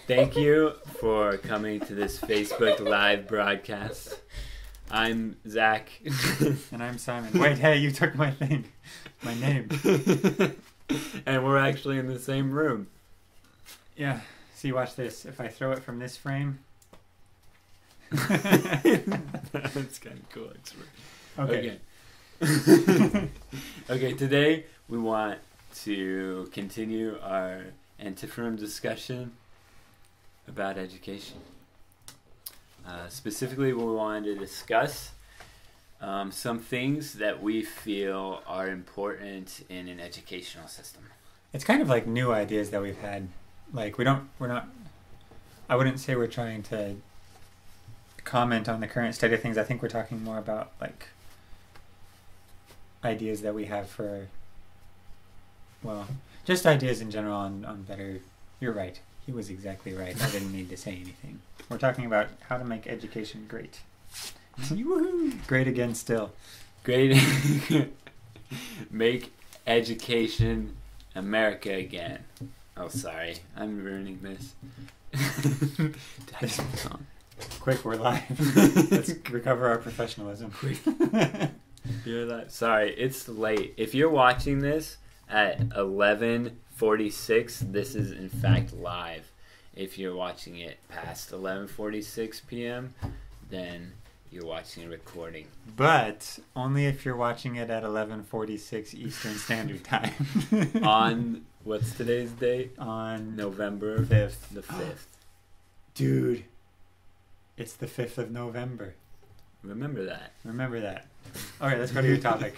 Thank you for coming to this Facebook Live broadcast. I'm Zach. And I'm Simon. Wait, hey, you took my thing. My name. And we're actually in the same room. Yeah. See, watch this. If I throw it from this frame. That's kind of cool, actually. Okay. Okay, today we want to continue our antiphon discussion about education. Specifically, we wanted to discuss some things that we feel are important in an educational system. It's kind of like new ideas that we've had. Like, I wouldn't say we're trying to comment on the current state of things. I think we're talking more about, like, ideas that we have for, well, just ideas in general on better. You're right. He was exactly right. I didn't need to say anything. We're talking about how to make education great. Woohoo! Great again still. Great. Make education America again. Oh, sorry. I'm ruining this. Quick, we're live. Let's recover our professionalism. Quick. You're live. Sorry, it's late. If you're watching this at 11:46, this is in fact live. If you're watching it past 11:46 p.m., then you're watching a recording. But only if you're watching it at 11:46 Eastern Standard Time. On, what's today's date? On November 5th. The 5th. Dude, it's the 5th of November. Remember that. Remember that. All right, let's go to your topic.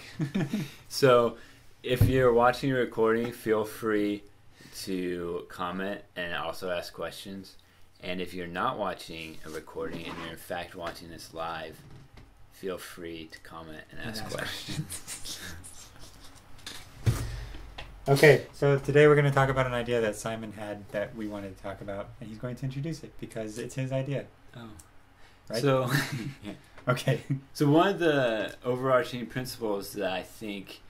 So, if you're watching a recording, feel free to comment and also ask questions. And if you're not watching a recording and you're in fact watching this live, feel free to comment and ask questions. Okay, so today we're going to talk about an idea that Simon had that we wanted to talk about, and he's going to introduce it because it's his idea. Oh. Right? So, yeah. Okay. So one of the overarching principles that I think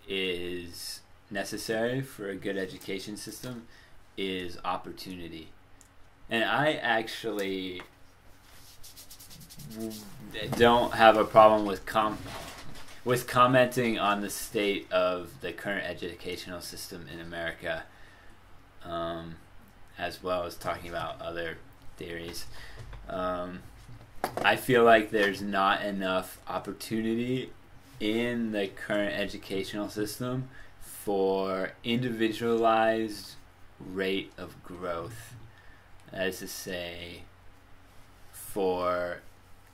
is necessary for a good education system is opportunity. And I actually don't have a problem with commenting on the state of the current educational system in America, as well as talking about other theories. I feel like there's not enough opportunity in the current educational system for individualized rate of growth. That is to say, for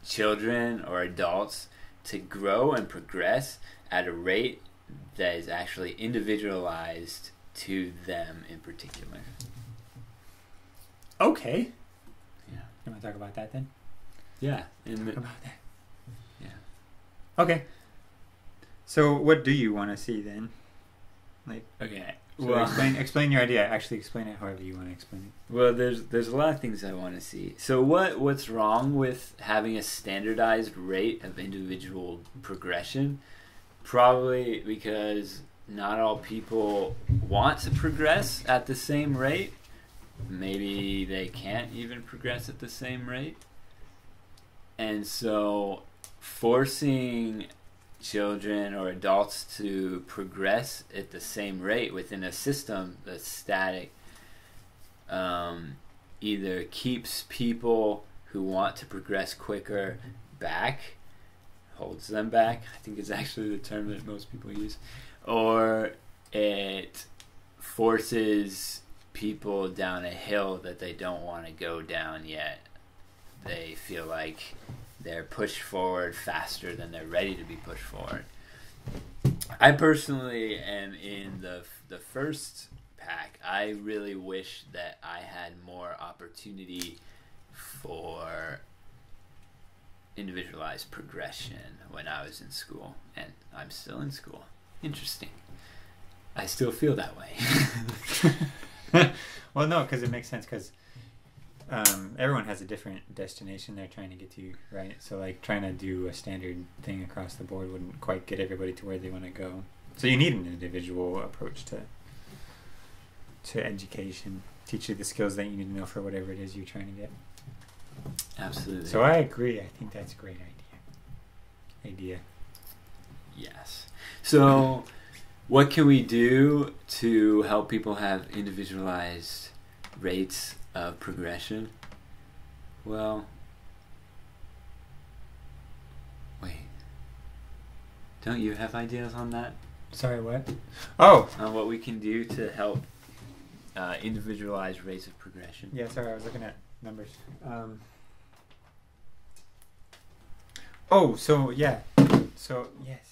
children or adults to grow and progress at a rate that is actually individualized to them in particular. Okay. Yeah. You want to talk about that then? Yeah. Talk about that. Yeah. Okay. So what do you want to see then? Like, Okay. so Well, explain your idea. Actually, explain it however you want to explain it. well, there's a lot of things I want to see. So what's wrong with having a standardized rate of individual progression? Probably because not all people want to progress at the same rate. Maybe they can't even progress at the same rate. And so forcing children or adults to progress at the same rate within a system that's static either keeps people who want to progress quicker back, holds them back, I think is actually the term that most people use, or it forces people down a hill that they don't want to go down yet. They feel like they're pushed forward faster than they're ready to be pushed forward. I personally am in the first pack. I really wish that I had more opportunity for individualized progression when I was in school, and I'm still in school. Interesting. I still feel that way. Well, no, because it makes sense because everyone has a different destination they're trying to get to, right? So, like, trying to do a standard thing across the board wouldn't quite get everybody to where they want to go. So you need an individual approach to education. Teach you the skills that you need to know for whatever it is you're trying to get. Absolutely. So I agree. I think that's a great idea. Yes. So, what can we do to help people have individualized rates of progression? Well, wait. Don't you have ideas on that? Sorry, what? Oh! On what we can do to help individualize rates of progression? Yeah, sorry, I was looking at numbers. So yes,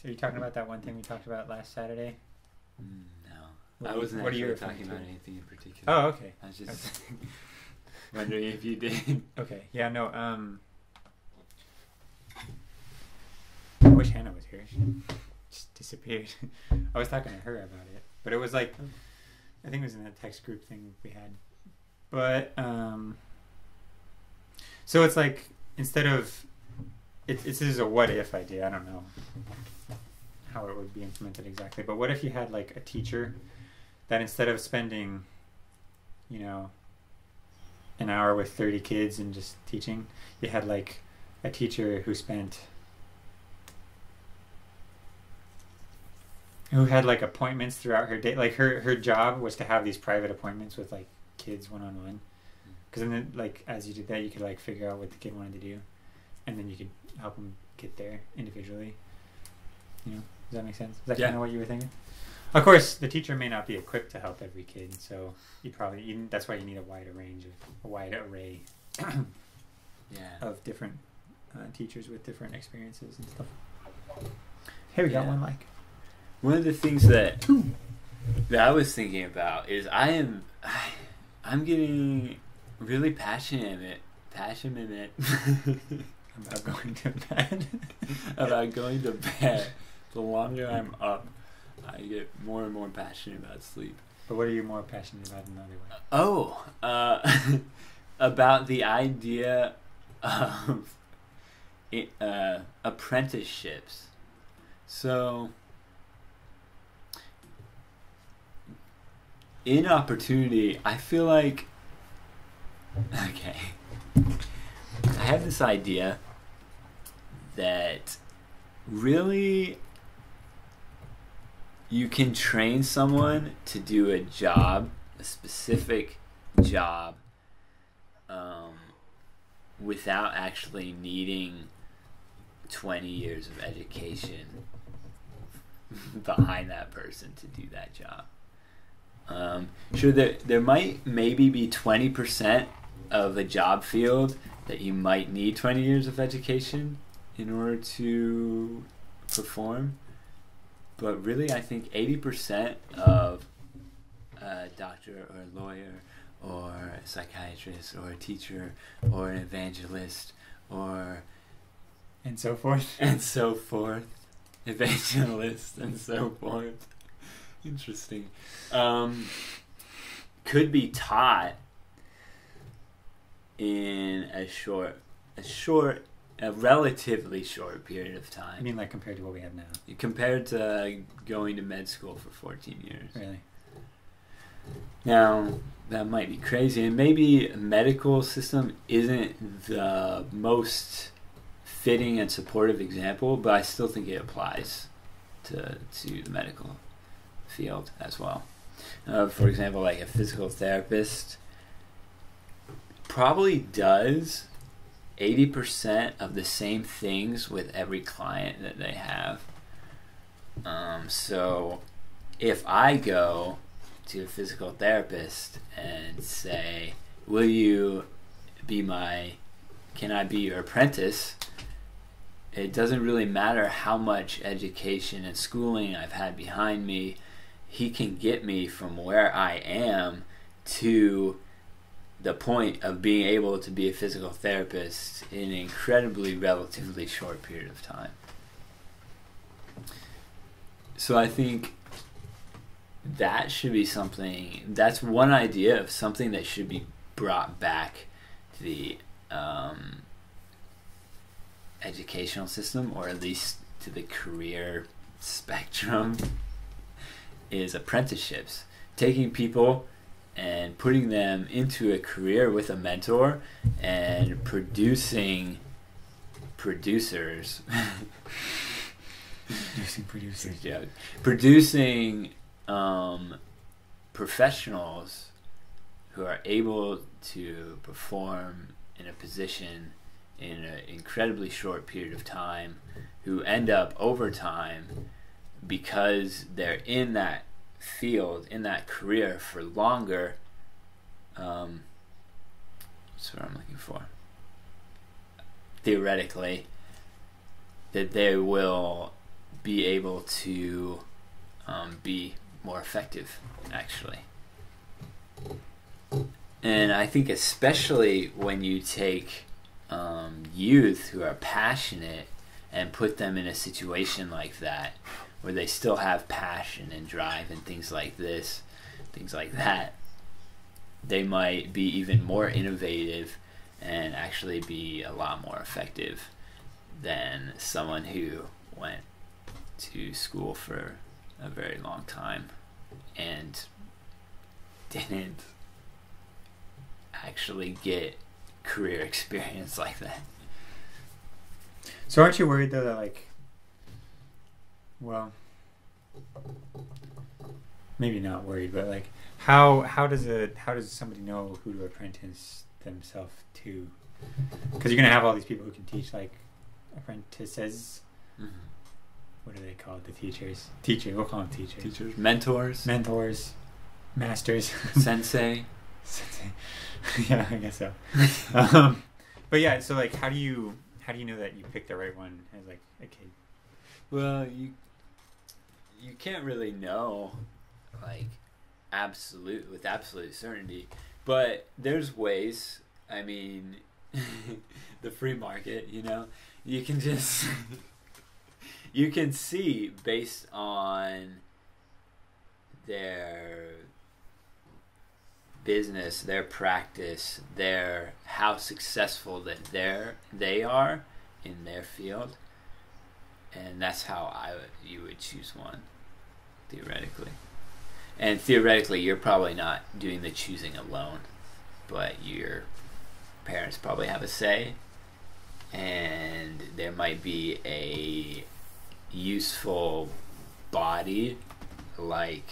are you talking about that one thing we talked about last Saturday? No. I wasn't actually talking about anything in particular. Oh, okay. I was just wondering if you did. Okay. Yeah, no, I wish Hannah was here. She just disappeared. I was talking to her about it. But it was like, I think it was in that text group thing we had. But, so it's like, instead of, this is a what if idea. I don't know how it would be implemented exactly. But what if you had like a teacher that instead of spending, an hour with 30 kids and just teaching, you had like a teacher who had like appointments throughout her day. Like her job was to have these private appointments with like kids one-on-one. Because then like as you did that, you could like figure out what the kid wanted to do, and then you could help them get there individually. Does that make sense? Is that kind of what you were thinking? Of course, the teacher may not be equipped to help every kid, so that's why you need a wide array of different teachers with different experiences and stuff. Hey, we got one mic. One of the things that I was thinking about is I'm getting really passionate about going to bed. About going to bed. The longer I'm up, I get more and more passionate about sleep. But what are you more passionate about in another way? About the idea of apprenticeships. So, in opportunity, I feel like, okay, I have this idea that really you can train someone to do a job, a specific job, without actually needing 20 years of education behind that person to do that job. Sure, there might maybe be 20% of a job field that you might need 20 years of education in order to perform. But really, I think 80% of a doctor or a lawyer or a psychiatrist or a teacher or an evangelist or... And so forth. Evangelist and so forth. Interesting. Could be taught in a relatively short period of time. I mean, like compared to what we have now? Compared to going to med school for 14 years. Really? Now, that might be crazy, and maybe a medical system isn't the most fitting and supportive example, but I still think it applies to the medical field as well. For example, like a physical therapist probably does 80% of the same things with every client that they have. So if I go to a physical therapist and say, can I be your apprentice? It doesn't really matter how much education and schooling I've had behind me. He can get me from where I am to the point of being able to be a physical therapist in an incredibly, relatively short period of time. So I think that should be something, that's one idea of something that should be brought back to the educational system, or at least to the career spectrum, is apprenticeships, taking people and putting them into a career with a mentor and producing producers. Producing professionals who are able to perform in a position in an incredibly short period of time, who end up over time, because they're in that field, in that career for longer. That's what I'm looking for. Theoretically, that they will be able to be more effective, actually. And I think especially when you take youth who are passionate and put them in a situation like that, where they still have passion and drive and things like that, they might be even more innovative and actually be a lot more effective than someone who went to school for a very long time and didn't actually get career experience like that. So aren't you worried though that, like, well, maybe not worried, but like how does somebody know who to apprentice themselves to? Because you're gonna have all these people who can teach, like apprentices. Mm-hmm. What are they called? The teachers. We'll call them teachers. Mentors, masters, sensei. Yeah, I guess so. But yeah, so like, how do you know that you picked the right one as like a kid? Well, you can't really know, like, with absolute certainty, but there's ways. I mean, the free market, you can just you can see based on their business, their practice, how successful that they are in their field, and that's how you would choose one, theoretically. And theoretically, you're probably not doing the choosing alone, but your parents probably have a say, and there might be a useful body, like,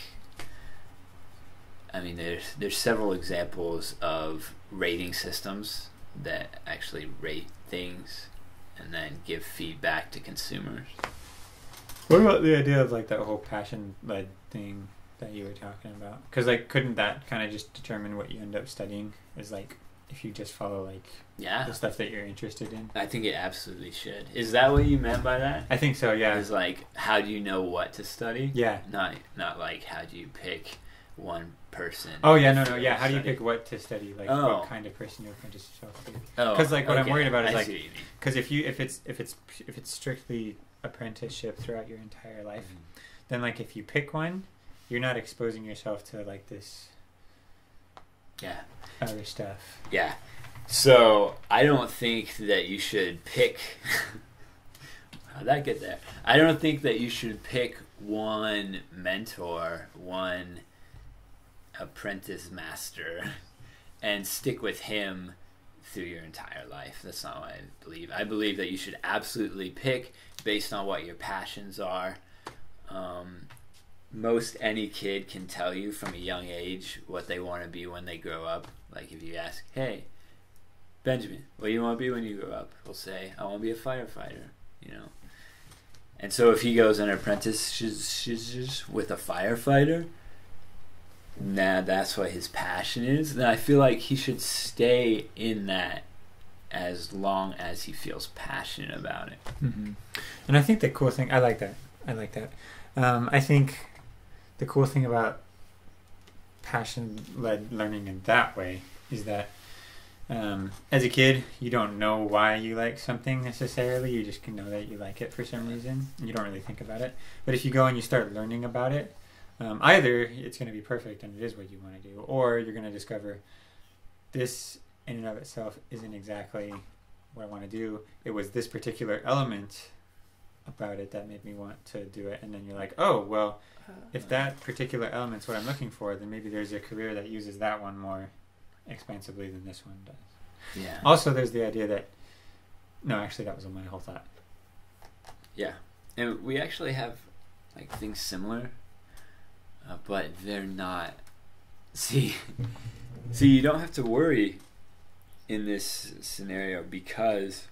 I mean, there's several examples of rating systems that actually rate things and then give feedback to consumers. What about the idea of like that whole passion-led thing that you were talking about? Because like, couldn't that kind of just determine what you end up studying? Is like, if you just follow like the stuff that you're interested in? I think it absolutely should. Is that what you meant by that? I think so. Yeah. Is like, how do you know what to study? Yeah. Not like, how do you pick one person? Oh yeah, no, yeah. How do you pick what to study? Like, what kind of person you apprentice yourself to? Because like, what I'm worried about is like, because if it's strictly apprenticeship throughout your entire life, then like if you pick one, you're not exposing yourself to like this. Yeah. Other stuff. Yeah. So I don't think that you should pick. How'd that get there? I don't think that you should pick one mentor, one apprentice master, and stick with him through your entire life. That's not what I believe. I believe that you should absolutely pick based on what your passions are. Most any kid can tell you from a young age what they want to be when they grow up. Like if you ask, hey, Benjamin, what do you want to be when you grow up? He'll say, I want to be a firefighter, And so if he goes on an apprentice with a firefighter, that's what his passion is, then I feel like he should stay in that as long as he feels passionate about it. Mm-hmm. And I think the cool thing, I like that. I think the cool thing about passion-led learning in that way is that as a kid, you don't know why you like something necessarily. You just can know that you like it for some reason. And you don't really think about it. But if you go and you start learning about it, either it's going to be perfect and it is what you want to do, or you're going to discover this in and of itself isn't exactly what I want to do. It was this particular element about it that made me want to do it, and then you're like, oh well, if that particular element's what I'm looking for, then maybe there's a career that uses that one more expansively than this one does. Yeah. Also, there's the idea that no, actually, that was my whole thought. Yeah, and we actually have like things similar, but they're not. See, you don't have to worry in this scenario because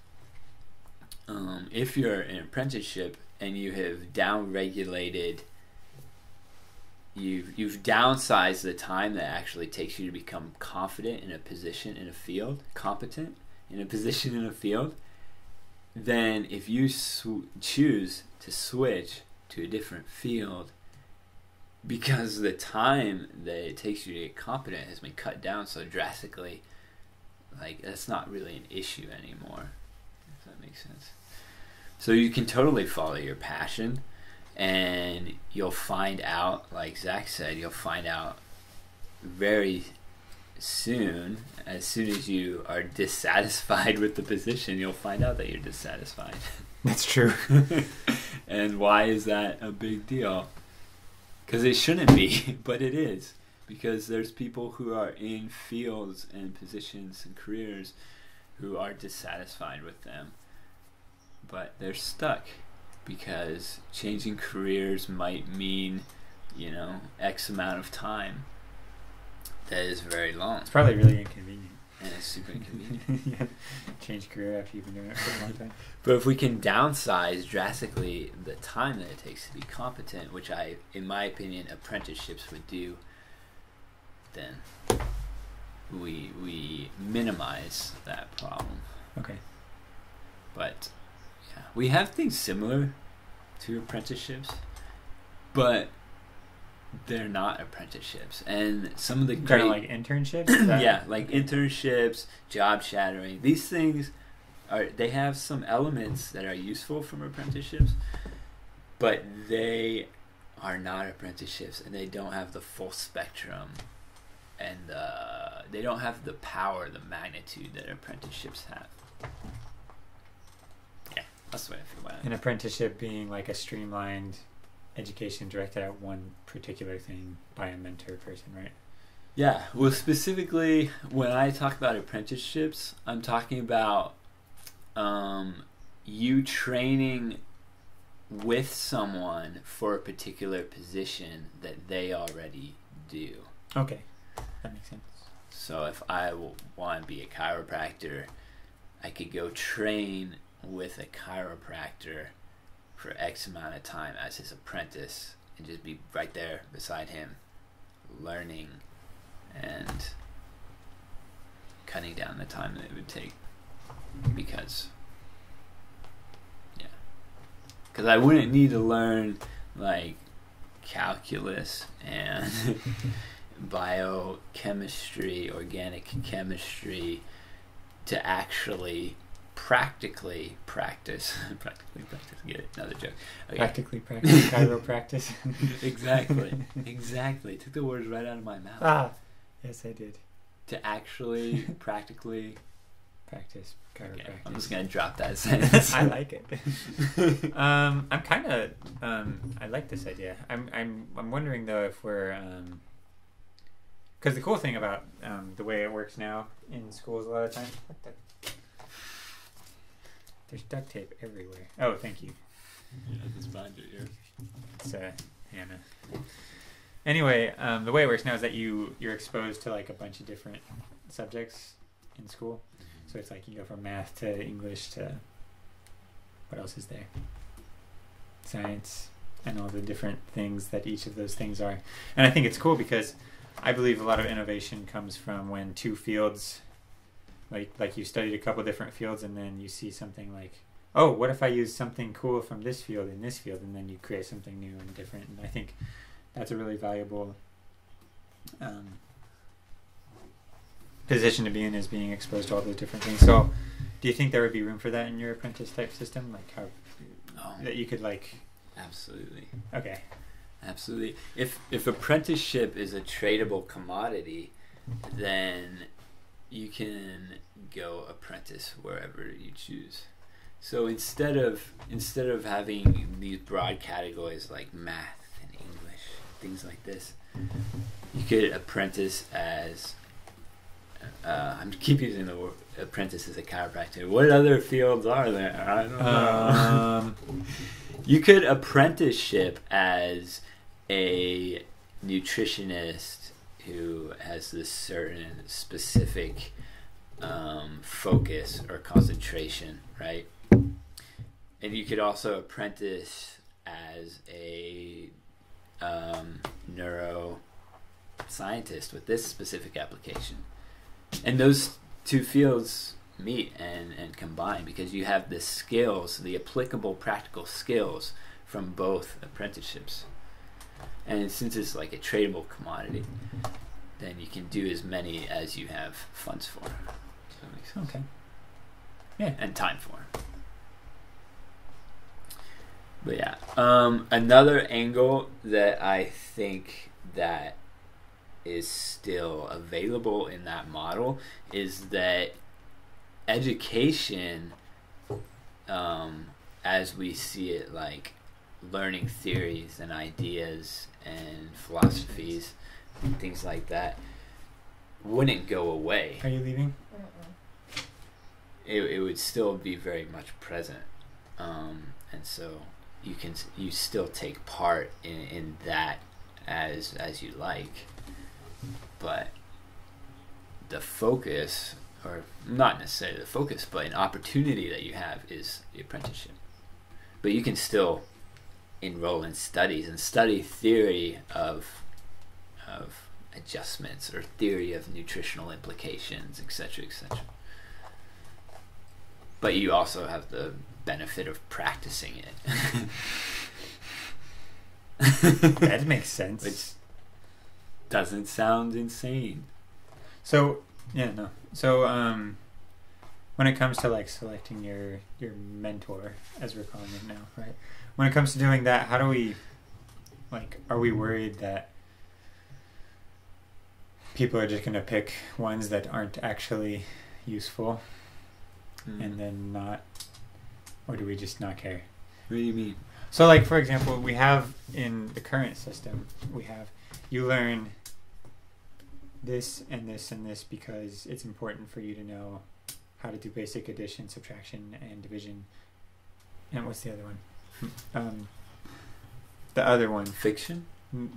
if you're in an apprenticeship and you have down-regulated, you've downsized the time that actually takes you to become confident in a position in a field, competent in a position in a field, then if you choose to switch to a different field because the time that it takes you to get competent has been cut down so drastically, like that's not really an issue anymore, if that makes sense. So you can totally follow your passion, and you'll find out, like Zach said, you'll find out very soon, as soon as you are dissatisfied with the position, you'll find out that you're dissatisfied. That's true. And why is that a big deal? Because it shouldn't be, but it is. Because there's people who are in fields and positions and careers who are dissatisfied with them. But they're stuck because changing careers might mean, X amount of time. That is very long. It's probably really inconvenient. And it's super inconvenient. Yeah. Change career after you've been doing it for a long time. But if we can downsize drastically the time that it takes to be competent, which in my opinion, apprenticeships would do, then we minimize that problem. Okay. But yeah, we have things similar to apprenticeships, but they're not apprenticeships. And some of the Kind of like internships? yeah, like internships, job shadowing. These things they have some elements that are useful from apprenticeships, but they are not apprenticeships, and they don't have the full spectrum, and they don't have the power, the magnitude that apprenticeships have. Yeah, that's the way I feel about it. An apprenticeship being like a streamlined education directed at one particular thing by a mentor person, right? Yeah, well, specifically when I talk about apprenticeships, I'm talking about you training with someone for a particular position that they already do. Okay, that makes sense. So if I want to be a chiropractor, I could go train with a chiropractor for X amount of time as his apprentice and just be right there beside him, learning and cutting down the time that it would take. Because I wouldn't need to learn like calculus and biochemistry, organic chemistry to actually practically practice. Get it? Another joke. Okay. Practically practice chiropractic. Exactly. Took the words right out of my mouth. Ah, yes, I did. To actually practically practice chiropractic. Okay, I'm just gonna drop that sentence. I like it. I'm kind of. I like this idea. I'm wondering though if we're. Because the cool thing about the way it works now in schools a lot of times. There's duct tape everywhere. Oh, thank you. Yeah, just behind your ear. It's Hannah. Anyway, the way it works now is that you're exposed to like a bunch of different subjects in school. So it's like you go from math to English to what else is there? Science and all the different things that each of those things are. And I think it's cool because I believe a lot of innovation comes from when two fields, like you studied a couple different fields and then you see something like, oh, what if I use something cool from this field in this field, and then you create something new and different. And I think that's a really valuable position to be in, is being exposed to all those different things. So do you think there would be room for that in your apprentice type system? Like how that you could like... Absolutely. Okay. Absolutely. If apprenticeship is a tradable commodity, then you can go apprentice wherever you choose. So instead of having these broad categories like math and English, things like this, you could apprentice as I'm keep using the word apprentice as a chiropractor. What other fields are there? I don't know. You could apprenticeship as a nutritionist who has this certain specific focus or concentration, right? And you could also apprentice as a neuroscientist with this specific application. And those two fields meet and combine because you have the skills, the applicable practical skills from both apprenticeships. And since it's like a tradable commodity, then you can do as many as you have funds for. Does that make sense? Okay. Yeah. And time for. But yeah, another angle that I think that is still available in that model is that education, as we see it, like learning theories and ideas and philosophies and things like that, wouldn't go away. Are you leaving? It would still be very much present, and so you still take part in that as you like, but the focus, or not necessarily the focus, but an opportunity that you have is the apprenticeship. But you can still enroll in studies and study theory of adjustments or theory of nutritional implications, etc., etc. But you also have the benefit of practicing it. That makes sense. Which doesn't sound insane. So yeah, no. So when it comes to like selecting your mentor, as we're calling it now, right? When it comes to doing that, how do we, like, are we worried that people are just going to pick ones that aren't actually useful and then not, or do we just not care? What do you mean? So like, for example, we have in the current system, you learn this and this and this because it's important for you to know how to do basic addition, subtraction, and division. And what's the other one? The other one. Fiction?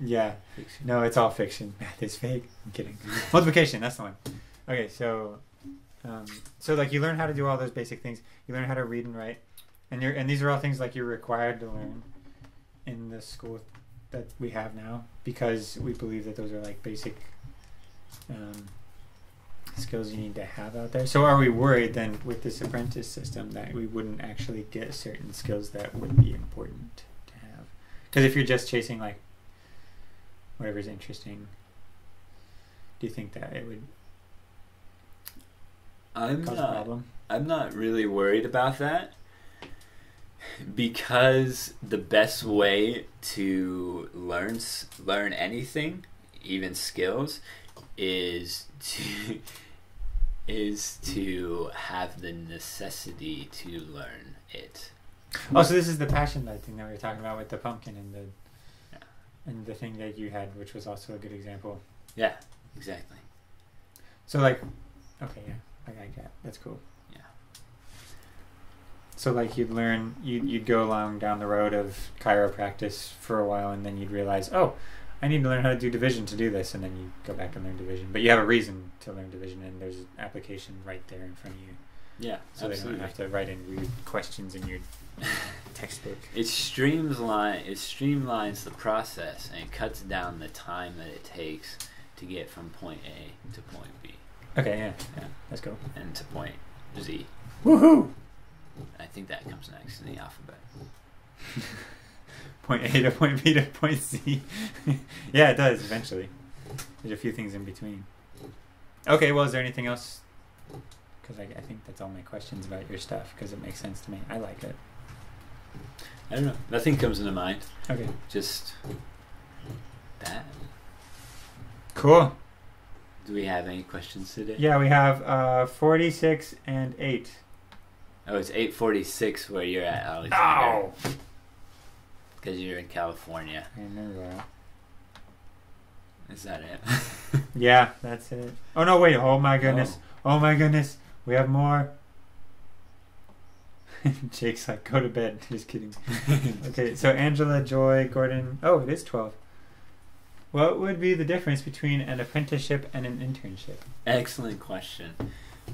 Yeah. Fiction. No, it's all fiction. Math is fake. I'm kidding. Multiplication, that's the one. Okay, so like you learn how to do all those basic things. You learn how to read and write. And these are all things like you're required to learn in the school that we have now because we believe that those are like basic skills you need to have out there. So are we worried then with this apprentice system that we wouldn't actually get certain skills that would be important to have? Because if you're just chasing like whatever's interesting, do you think that it would cause a problem? I'm not really worried about that because the best way to learn anything, even skills, is to have the necessity to learn it. Oh, so this is the passion light thing that we were talking about with the pumpkin and the thing that you had, which was also a good example. Yeah, exactly. So like, okay, yeah, I like that. That's cool. Yeah. So like you'd go along down the road of chiropractic for a while, and then you'd realize, oh, I need to learn how to do division to do this, and then you go back and learn division. But you have a reason to learn division, and there's an application right there in front of you. Yeah, so absolutely. They don't have to write in weird questions in your textbook. It streamlines the process and it cuts down the time that it takes to get from point A to point B. Okay, yeah, let's go. And to point Z. Woohoo! I think that comes next in the alphabet. Point A to point B to point C. Yeah, it does eventually. There's a few things in between. Okay, well, is there anything else? Because I think that's all my questions about your stuff, because it makes sense to me. I like it. I don't know. Nothing comes into mind. Okay. Just that. Cool. Do we have any questions today? Yeah, we have 46 and 8. Oh, it's 8:46 where you're at, Alexander. Oh! Because you're in California. I remember that. Is that it? Yeah, that's it. Oh no, wait. Oh my goodness. Oh my goodness. We have more. Jake's like, go to bed. Just kidding. Okay, so Angela, Joy, Gordon. Oh, it is 12. What would be the difference between an apprenticeship and an internship? Excellent question.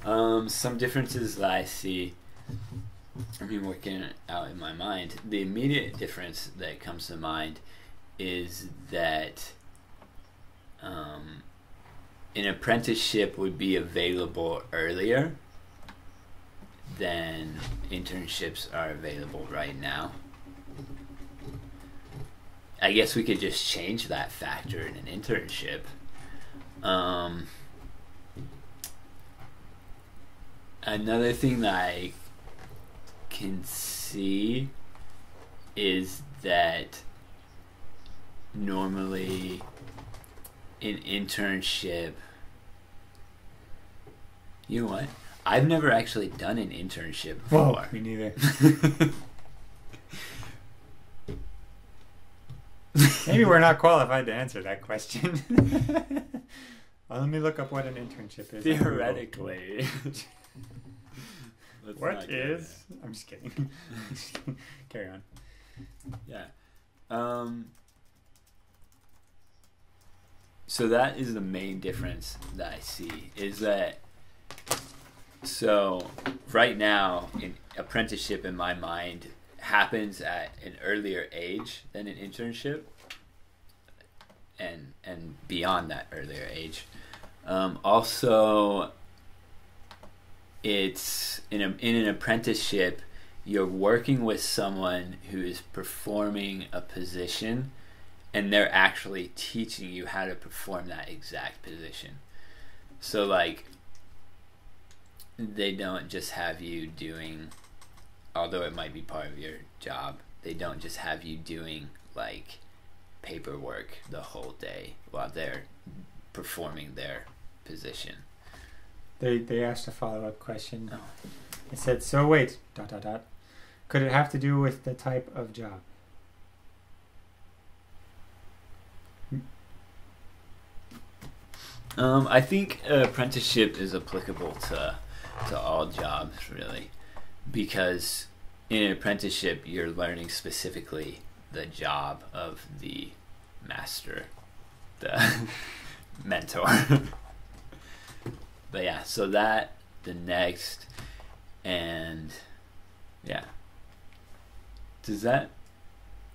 Some differences that I see, I mean, working out in my mind, the immediate difference that comes to mind is that an apprenticeship would be available earlier than internships are available right now. I guess we could just change that factor in an internship. Another thing that I can see is that normally an internship, you know what? I've never actually done an internship before. Whoa, me neither. Maybe we're not qualified to answer that question. Well, let me look up what an internship is. Theoretically. What is? I'm just kidding. Carry on. Yeah. So that is the main difference that I see, is that, so right now, an apprenticeship in my mind happens at an earlier age than an internship, and beyond that earlier age. Also, it's in an apprenticeship, you're working with someone who is performing a position, and they're actually teaching you how to perform that exact position. So like, they don't just have you doing, although it might be part of your job, they don't just have you doing like paperwork the whole day while they're performing their position. They asked a follow-up question. Oh. It said, so wait, ... Could it have to do with the type of job? I think apprenticeship is applicable to all jobs, really, because in an apprenticeship you're learning specifically the job of the master, the mentor. But yeah, so that, the next, and yeah. Is that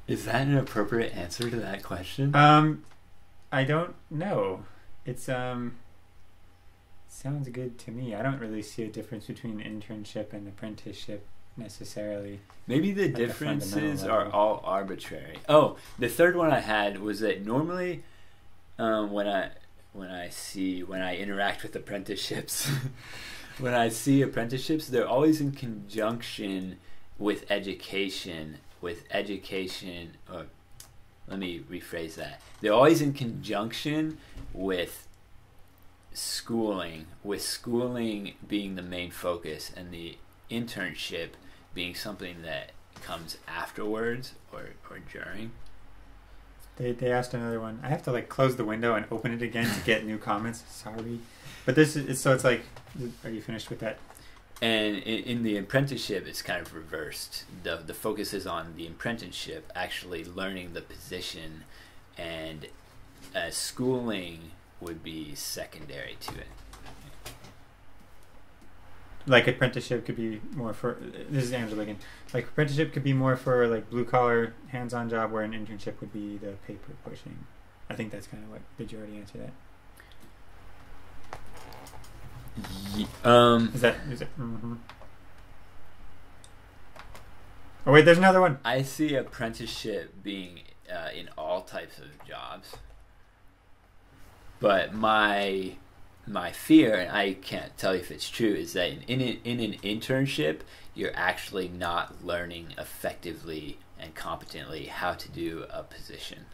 an appropriate answer to that question? I don't know. It's sounds good to me. I don't really see a difference between internship and apprenticeship necessarily. Maybe the Like differences are all arbitrary. Oh, the third one I had was that normally when I interact with apprenticeships, when I see apprenticeships, they're always in conjunction with education, or let me rephrase that. They're always in conjunction with schooling being the main focus, and the internship being something that comes afterwards or during. They asked another one. I have to like close the window and open it again to get new comments. Sorry, but this is so it's like. Are you finished with that? And in the apprenticeship, it's kind of reversed. The focus is on the apprenticeship actually learning the position, and schooling would be secondary to it. Like apprenticeship could be more for, this is Angela again, like apprenticeship could be more for like blue collar hands-on job, where an internship would be the paper pushing. I think that's kind of what, did you already answer that? Is it mm-hmm. Oh wait, there's another one. I see apprenticeship being in all types of jobs, but my fear, and I can't tell you if it's true, is that in an internship you're actually not learning effectively and competently how to do a position.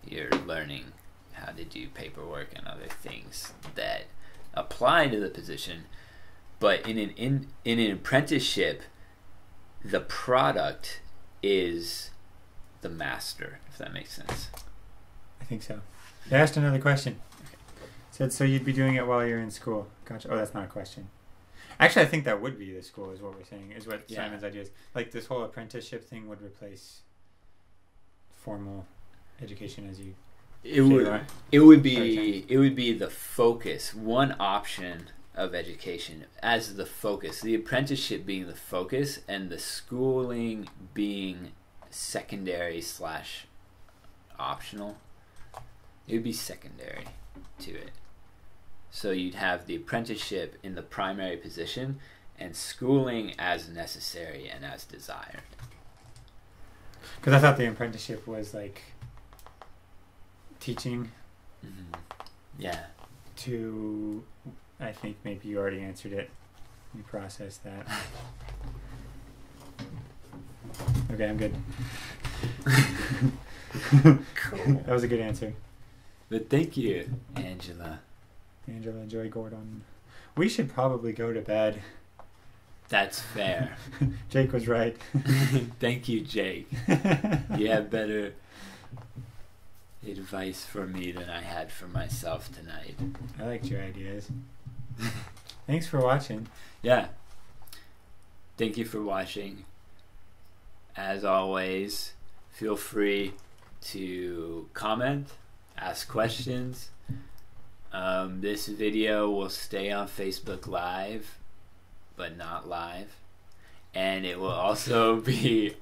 You're learning how to do paperwork and other things that apply to the position, But in an apprenticeship, the product is the master, if that makes sense. I think so. They asked another question. Said, so you'd be doing it while you're in school. Gotcha. Oh, that's not a question. Actually, I think that would be the school, is what we're saying, is what Simon's idea is. Like, this whole apprenticeship thing would replace formal education as you... It would be the focus, one option of education as the focus. The apprenticeship being the focus, and the schooling being secondary / optional. It would be secondary to it. So you'd have the apprenticeship in the primary position and schooling as necessary and as desired. Because I thought the apprenticeship was like teaching. Mm-hmm. Yeah. To, I think maybe you already answered it. You processed that. Okay, I'm good. Cool. That was a good answer. But thank you, Angela Joy Gordon. We should probably go to bed. That's fair. Jake was right. Thank you, Jake. You have better advice for me than I had for myself tonight. I liked your ideas. Thanks for watching. Yeah. Thank you for watching. As always, feel free to comment, ask questions. This video will stay on Facebook Live, but not live. And it will also be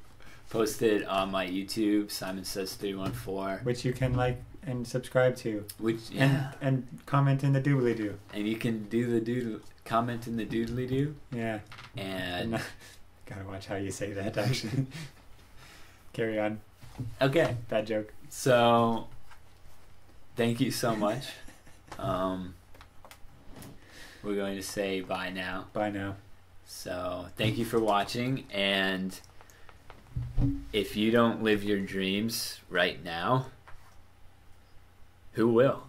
posted on my YouTube, Simon Says 314. Which you can like and subscribe to. Which, yeah. And comment in the doodly doo. And you can do the comment in the doodly doo. Yeah. And gotta watch how you say that, actually. Carry on. Okay. Bad joke. So, thank you so much. We're going to say bye now. Bye now. So, thank you for watching, and if you don't live your dreams right now, who will?